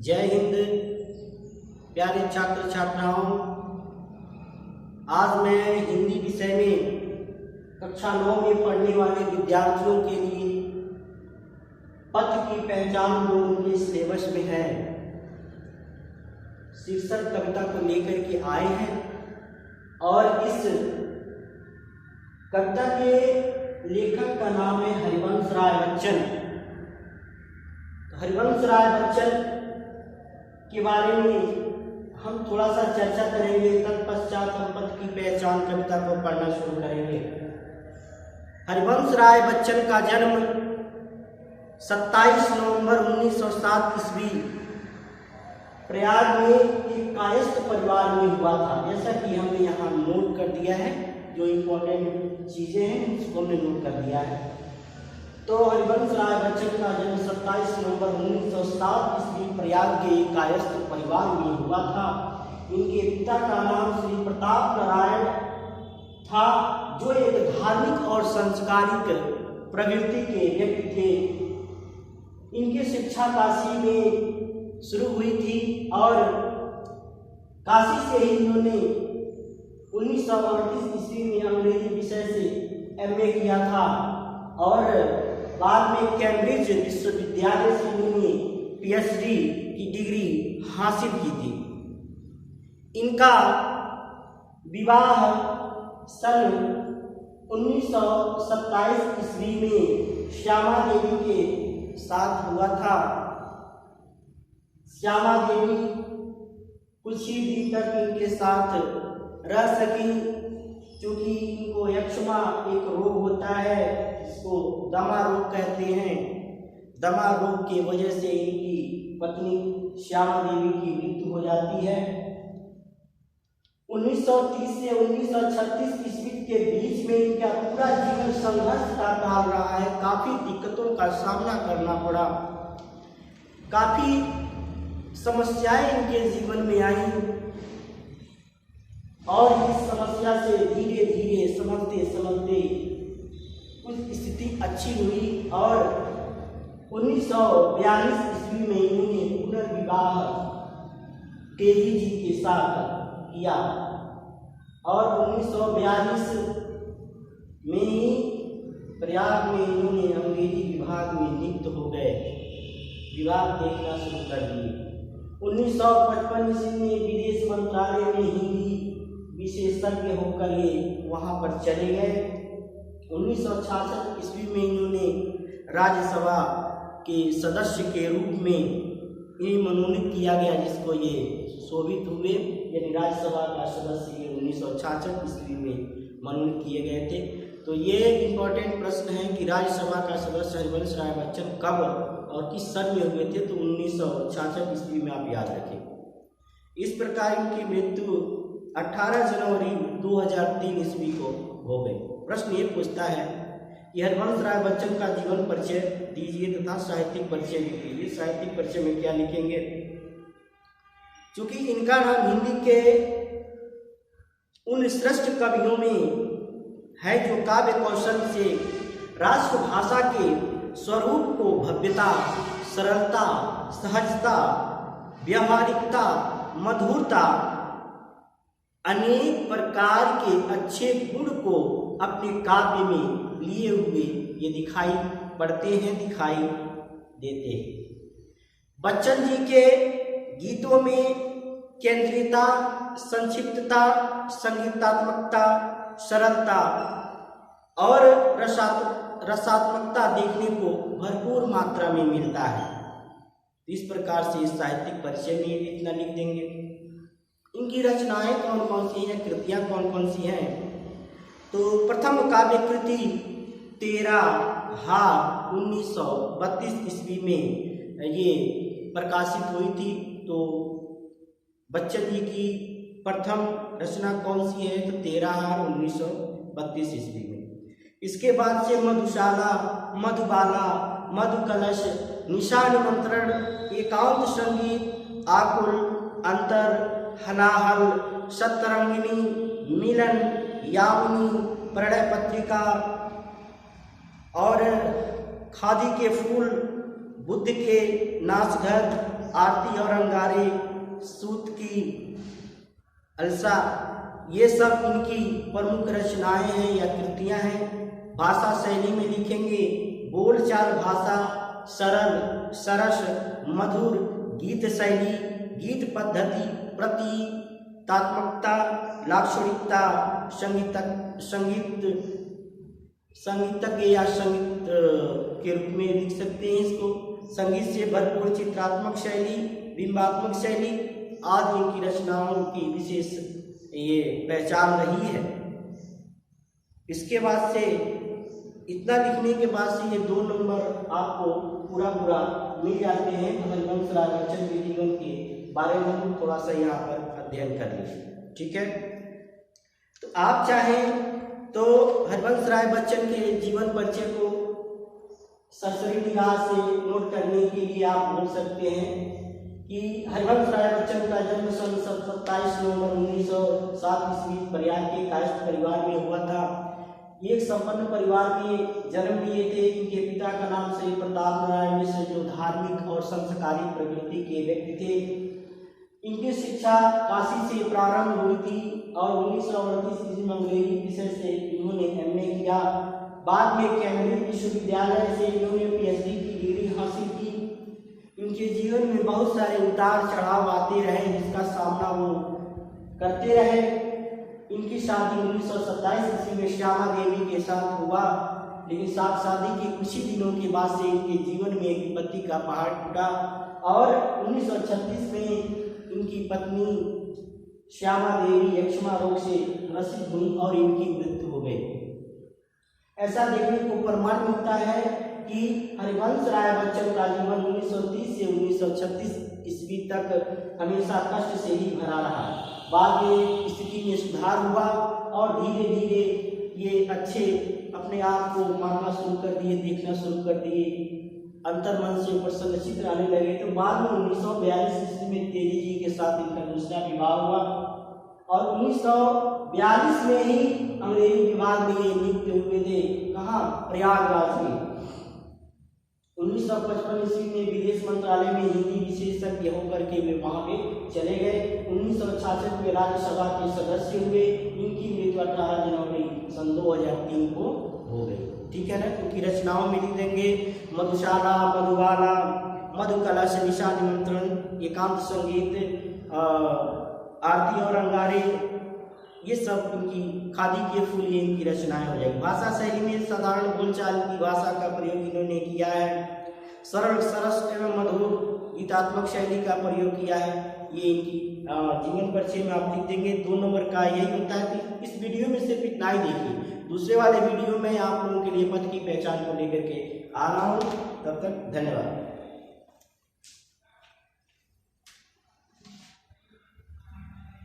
जय हिंद प्यारे छात्र छात्राओं। आज मैं हिंदी विषय में कक्षा 9 में पढ़ने वाले विद्यार्थियों के लिए पथ की पहचान जो उनके सिलेबस में है शीर्षक कविता को लेकर के आए हैं और इस कविता के लेखक का नाम है हरिवंश राय बच्चन। हरिवंश राय बच्चन के बारे में हम थोड़ा सा चर्चा करेंगे, तत्पश्चात हम पथ की पहचान कविता को पढ़ना शुरू करेंगे। हरिवंश राय बच्चन का जन्म 27 नवंबर 1907 ईस्वी प्रयाग में एक कायस्थ परिवार में हुआ था। जैसा कि हमने यहाँ नोट कर दिया है, जो इम्पोर्टेंट चीज़ें हैं उसको हमने नोट कर दिया है। तो हरिवंश राय बच्चन का जन्म 27 नवंबर 1907 ईस्वी प्रयाग के एक कायस्थ परिवार में हुआ था। इनके पिता का नाम श्री प्रताप नारायण था, जो एक धार्मिक और संस्कारिक प्रवृत्ति के व्यक्ति थे। इनकी शिक्षा काशी में शुरू हुई थी और काशी से ही इन्होंने 1938 ईस्वी में अंग्रेजी विषय से एमए किया था और बाद में कैम्ब्रिज विश्वविद्यालय से इन्होंने पीएचडी की डिग्री हासिल की थी। इनका विवाह सन 1927 ईस्वी में श्यामा देवी के साथ हुआ था। श्यामा देवी कुछ ही दिन तक इनके साथ रह सकी, क्योंकि इनको यक्ष्मा एक रोग होता है जिसको दमा रोग कहते हैं। दमा रोग के वजह से इनकी पत्नी श्यामा देवी की मृत्यु हो जाती है। 1930 से 1936 ईस्वी के बीच में इनका पूरा जीवन संघर्ष का काल रहा है। काफी दिक्कतों का सामना करना पड़ा, काफी समस्याएं इनके जीवन में आई और इस समस्या से धीरे धीरे समझते समझते कुछ स्थिति अच्छी हुई और 1942 ईस्वी में इन्होंने पुनर्विवाह तेजी जी के साथ किया और 1942 में ही प्रयाग में इन्होंने अंग्रेजी विभाग में नियुक्त हो गए, विभाग देखना शुरू कर दिए। 1955 ईस्वी में विदेश मंत्रालय में हिंदी विशेषज्ञ होकर ये वहाँ पर चले गए। 1966 ईस्वी में इन्होंने राज्यसभा के सदस्य के रूप में इन्हें मनोनीत किया गया, जिसको ये शोभित हुए, यानी राज्यसभा का सदस्य 1966 ईस्वी में मनोनीत किए गए थे। तो ये इम्पोर्टेंट प्रश्न है कि राज्यसभा का सदस्य हरिवंश राय बच्चन कब और किस सन में हुए थे, तो 1966 ईस्वी में आप याद रखें। इस प्रकार इनकी मृत्यु 18 जनवरी 2003 ईस्वी को हो गई। प्रश्न ये पूछता है कि हरिवंश राय बच्चन का जीवन परिचय दीजिए तथा साहित्यिक परिचय भी कीजिए। साहित्यिक परिचय में क्या लिखेंगे? चूंकि इनका नाम हिंदी के उन श्रेष्ठ कवियों में है जो काव्य कौशल से राष्ट्रभाषा के स्वरूप को भव्यता, सरलता, सहजता, व्यवहारिकता, मधुरता, अनेक प्रकार के अच्छे गुण को अपने काव्य में लिए हुए ये दिखाई पड़ते हैं, दिखाई देते हैं। बच्चन जी के गीतों में केंद्रीयता, संक्षिप्तता, संगीतात्मकता, सरलता और रसात्मकता देखने को भरपूर मात्रा में मिलता है। इस प्रकार से साहित्यिक परिचय में इतना लिख देंगे। इनकी रचनाएं कौन कौन सी हैं, कृतियां कौन कौन सी हैं? तो प्रथम काव्य कृति 13/12 ईस्वी में ये प्रकाशित हुई थी। तो बच्चन जी की प्रथम रचना कौन सी है? तो 13/1932 ईस्वी में। इसके बाद से मधुशाला, मधुबाला, मधुकलश, निशा निमंत्रण, एकांत संगीत, आकुल, अंतर, हलाहल, सतरंगिनी, मिलन, यामिनी, प्रणय पत्रिका और खादी के फूल, बुद्ध के नाचघर, आरती और अंगारे, सूत की अलसा, ये सब इनकी प्रमुख रचनाएं हैं या कृतियां हैं। भाषा शैली में लिखेंगे बोलचाल भाषा, सरल, सरस, मधुर, गीत शैली, गीत पद्धति, प्रतीकात्मकता, लाक्षणिकता, संगीतज्ञ या संगीत के रूप में लिख सकते हैं इसको। संगीत से भरपूर चित्रात्मक शैली, बिंबात्मक शैली आदि इनकी रचनाओं की विशेष ये पहचान रही है। इसके बाद से इतना लिखने के बाद से ये 2 नंबर आपको पूरा मिल जाते हैं। तो हरिवंश राय बच्चन के जीवन के बारे में थोड़ा सा यहाँ पर अध्ययन कर लीजिए, ठीक है। तो आप चाहें तो हरिवंश राय बच्चन के जीवन परिचय को सरसरी निगाह से नोट करने के लिए आप बोल सकते हैं कि हरिवंश राय बच्चन का जन्म सन 27 नवंबर 1907 ईस्वी प्रयाग के कायस्थ परिवार में हुआ था। एक संपन्न परिवार के जन्म लिए थे। इनके पिता का नाम श्री प्रताप नारायण मिश्र, जो धार्मिक और संस्कारी प्रवृत्ति के व्यक्ति थे। इनकी शिक्षा काशी से प्रारंभ हुई थी और 1938 ईस्वी में अंग्रेजी विषय से इन्होंने एमए किया। बाद में कैम्ब्रिज विश्वविद्यालय से इन्होंने पीएचडी की डिग्री हासिल की। इनके जीवन में बहुत सारे उतार चढ़ाव आते रहे, जिसका सामना वो करते रहे। इनकी शादी 1927 ईस्वी में श्यामा देवी के साथ हुआ, लेकिन शादी के कुछ ही दिनों के बाद से इनके जीवन में एक विपत्ति का पहाड़ टूटा और 1936 में इनकी पत्नी श्यामा देवी यक्ष्मा रोग से ग्रसित हुई और इनकी मृत्यु हो गई। ऐसा देखने को प्रमाण मिलता है कि हरिवंश राय बच्चन का जीवन 1930 से 1936 ईस्वी तक हमेशा कष्ट से ही भरा रहा। बाद में स्थिति में सुधार हुआ और धीरे धीरे ये अच्छे अपने आप को मानना शुरू कर दिए, देखना शुरू कर दिए, अंतर्मन से प्रसन्न चित्र आने लगे। तो बाद में 1942 ईस्वी में तेजी जी के साथ इनका दूसरा विवाह हुआ और 1942 में ही अंग्रेजी विभाग में ये नियुक्त हुए थे। कहाँ? प्रयागराज में। 1955 ईस्वी में विदेश मंत्रालय में हिंदी विशेषज्ञ होकर के वे वहाँ पे चले गए। 1966 में राज्यसभा के सदस्य हुए। इनकी मृत्यु 18 जनवरी सन 2003 को हो गई, ठीक है ना। उनकी रचनाओं में लिख देंगे मधुशाला, मधुबाला, मधुकला से निशा निमंत्रण, एकांत संगीत, आरती और अंगारे, ये सब इनकी खादी के फूल, ये इनकी रचनाएं हो जाएगी। भाषा शैली में साधारण बोलचाल की भाषा का प्रयोग इन्होंने किया है। सरल, सरस एवं मधुर गीतात्मक शैली का प्रयोग किया है। ये इनकी जीवन परिचय में आप लिख देंगे। 2 नंबर का यही होता है कि इस वीडियो में सिर्फ इतना ही देखिए। दूसरे वाले वीडियो में आप लोगों के लिए पद की पहचान को लेकर के आ रहा हूँ। तब तक धन्यवाद।